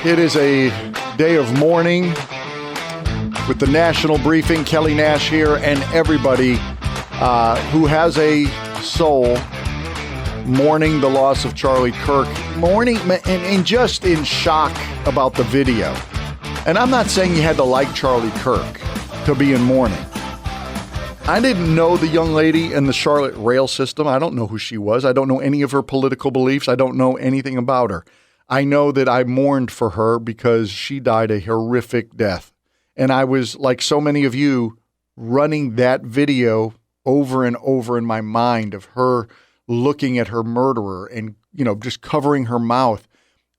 It is a day of mourning with the national briefing. Kelly Nash here and everybody who has a soul mourning the loss of Charlie Kirk, mourning and just in shock about the video. And I'm not saying you had to like Charlie Kirk to be in mourning. I didn't know the young lady in the Charlotte rail system. I don't know who she was. I don't know any of her political beliefs. I don't know anything about her. I know that I mourned for her because she died a horrific death. And I was, like so many of you, running that video over and over in my mind of her looking at her murderer and, just covering her mouth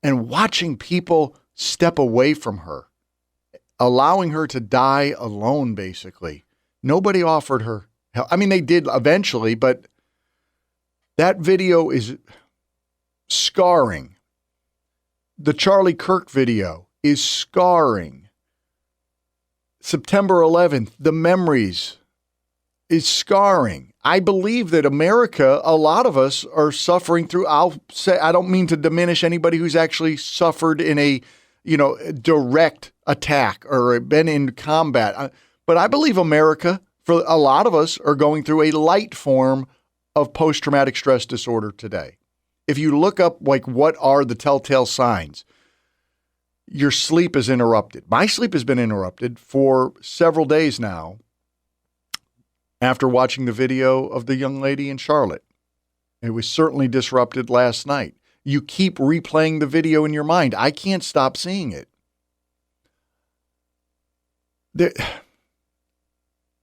and watching people step away from her, allowing her to die alone, basically. Nobody offered her help. I mean, they did eventually, but that video is scarring. The Charlie Kirk video is scarring. September 11th, the memories is scarring. I believe that America, a lot of us are suffering through, I don't mean to diminish anybody who's actually suffered in a, direct attack or been in combat. But I believe America, for a lot of us, are going through a light form of post-traumatic stress disorder today. If you look up, what are the telltale signs? Your sleep is interrupted. My sleep has been interrupted for several days now after watching the video of the young lady in Charlotte. It was certainly disrupted last night. You keep replaying the video in your mind. I can't stop seeing it.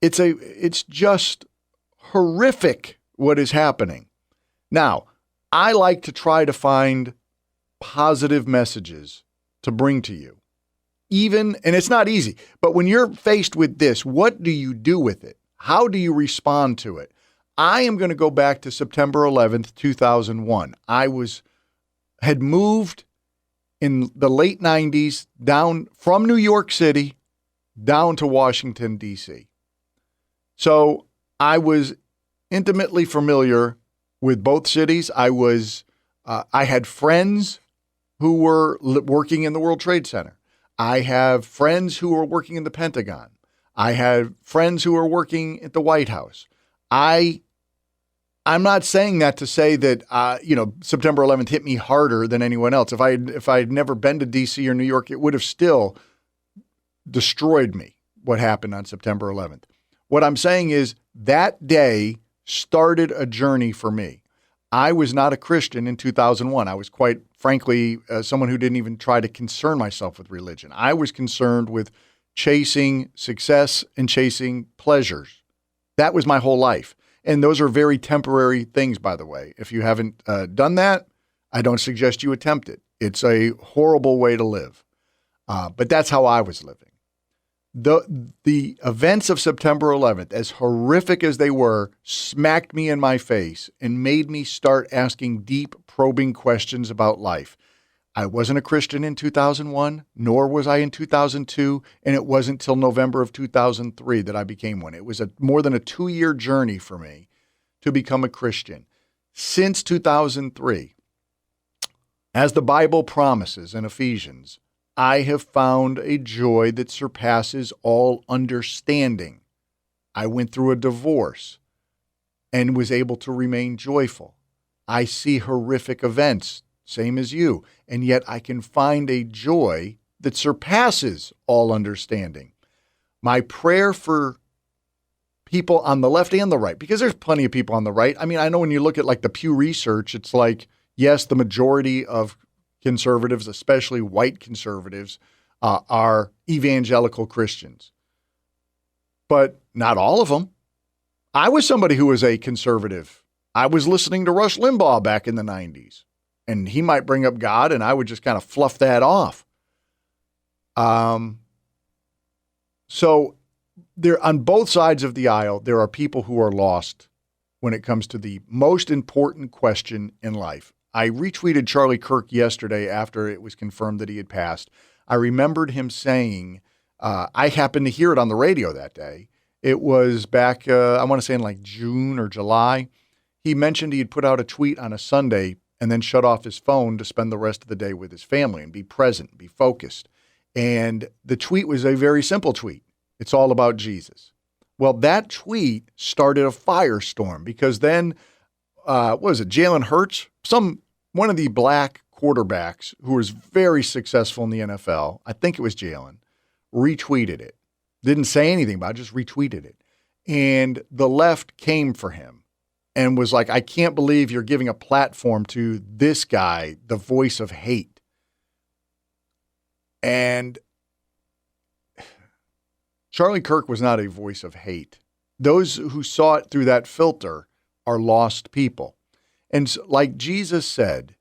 It's just horrific what is happening. Now, I like to try to find positive messages to bring to you. And it's not easy, but when you're faced with this, what do you do with it? How do you respond to it? I am going to go back to September 11th, 2001. I had moved in the late 90s down from New York City down to Washington, D.C. So I was intimately familiar with both cities. I had friends who were working in the World Trade Center. I have friends who were working in the Pentagon. I had friends who were working at the White House. I'm not saying that to say that September 11th hit me harder than anyone else. If I had never been to D.C. or New York, it would have still destroyed me. What happened on September 11th? What I'm saying is that day started a journey for me. I was not a Christian in 2001. I was quite frankly someone who didn't even try to concern myself with religion. I was concerned with chasing success and chasing pleasures. That was my whole life. And those are very temporary things, by the way. If you haven't done that, I don't suggest you attempt it. It's a horrible way to live. But that's how I was living. The events of September 11th, as horrific as they were, smacked me in my face and made me start asking deep, probing questions about life. I wasn't a Christian in 2001, nor was I in 2002, and it wasn't till November of 2003 that I became one. It was more than a 2-year journey for me to become a Christian. Since 2003, as the Bible promises in Ephesians, I have found a joy that surpasses all understanding. I went through a divorce and was able to remain joyful. I see horrific events, same as you, and yet I can find a joy that surpasses all understanding. My prayer for people on the left and the right, because there's plenty of people on the right. I mean, I know when you look at the Pew Research, it's yes, the majority of conservatives, especially white conservatives, are evangelical Christians. But not all of them. I was somebody who was a conservative. I was listening to Rush Limbaugh back in the 90s, and he might bring up God, and I would just kind of fluff that off. So there, on both sides of the aisle, there are people who are lost when it comes to the most important question in life. I retweeted Charlie Kirk yesterday after it was confirmed that he had passed. I remembered him saying, I happened to hear it on the radio that day. It was back, I want to say in June or July. He mentioned he had put out a tweet on a Sunday, and then shut off his phone to spend the rest of the day with his family and be present, be focused. And the tweet was a very simple tweet. It's all about Jesus. Well, that tweet started a firestorm because then, what was it, Jalen Hurts? One of the black quarterbacks who was very successful in the NFL, I think it was Jalen, retweeted it. Didn't say anything about it, just retweeted it. And the left came for him and was like, I can't believe you're giving a platform to this guy, the voice of hate. And Charlie Kirk was not a voice of hate. Those who saw it through that filter are lost people. And like Jesus said,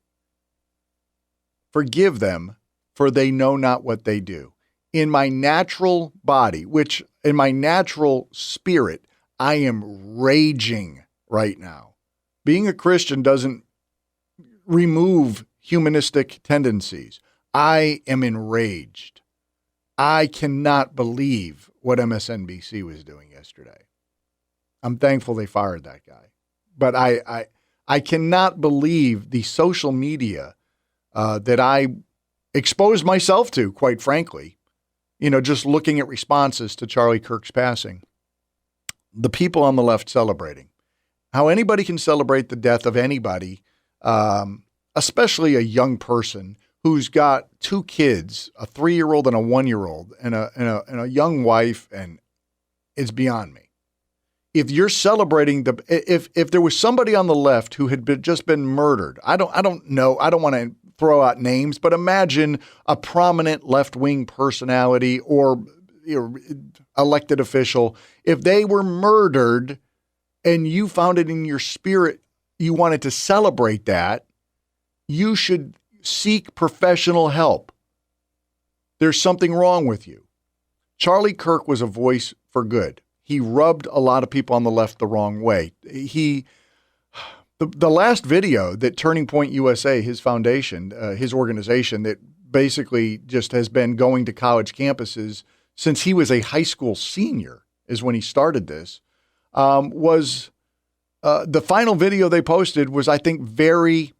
forgive them, for they know not what they do. In my natural body, which in my natural spirit, I am raging right now. Being a Christian doesn't remove humanistic tendencies. I am enraged. I cannot believe what MSNBC was doing yesterday. I'm thankful they fired that guy. But I cannot believe the social media that I exposed myself to, quite frankly, just looking at responses to Charlie Kirk's passing. The people on the left celebrating. How anybody can celebrate the death of anybody, especially a young person who's got two kids, a 3-year-old and a 1-year-old, and a young wife, and it's beyond me. If you're celebrating if there was somebody on the left who had just been murdered, I don't know, I don't want to throw out names, but imagine a prominent left-wing personality or elected official, if they were murdered and you found it in your spirit, you wanted to celebrate that, you should seek professional help. There's something wrong with you. Charlie Kirk was a voice for good. He rubbed a lot of people on the left the wrong way. The last video that Turning Point USA, his foundation, his organization that basically just has been going to college campuses since he was a high school senior, is when he started this, was the final video they posted was, I think, very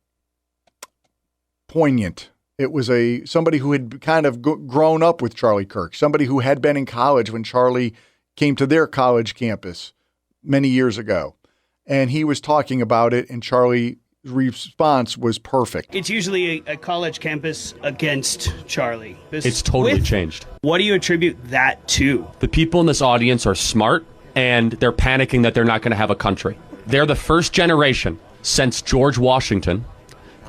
poignant. It was somebody who had kind of grown up with Charlie Kirk, somebody who had been in college when Charlie came to their college campus many years ago. And he was talking about it, and Charlie's response was perfect. It's usually a college campus against Charlie. It's totally changed. What do you attribute that to? The people in this audience are smart, and they're panicking that they're not going to have a country. They're the first generation since George Washington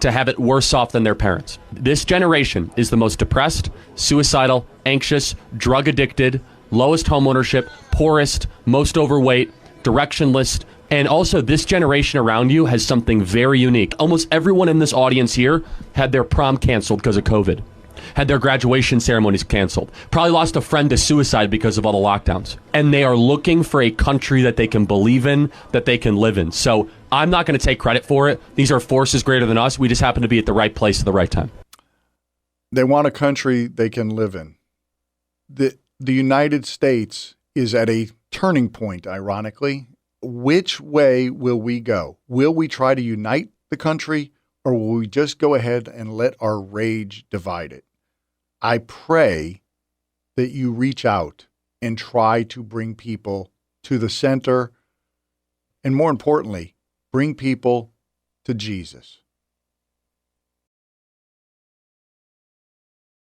to have it worse off than their parents. This generation is the most depressed, suicidal, anxious, drug addicted, lowest homeownership, poorest, most overweight, directionless. And also, this generation around you has something very unique. Almost everyone in this audience here had their prom canceled because of COVID, had their graduation ceremonies canceled, probably lost a friend to suicide because of all the lockdowns. And they are looking for a country that they can believe in, that they can live in. So I'm not going to take credit for it. These are forces greater than us. We just happen to be at the right place at the right time. They want a country they can live in. The United States is at a turning point, ironically. Which way will we go? Will we try to unite the country, or will we just go ahead and let our rage divide it? I pray that you reach out and try to bring people to the center, and more importantly, bring people to Jesus.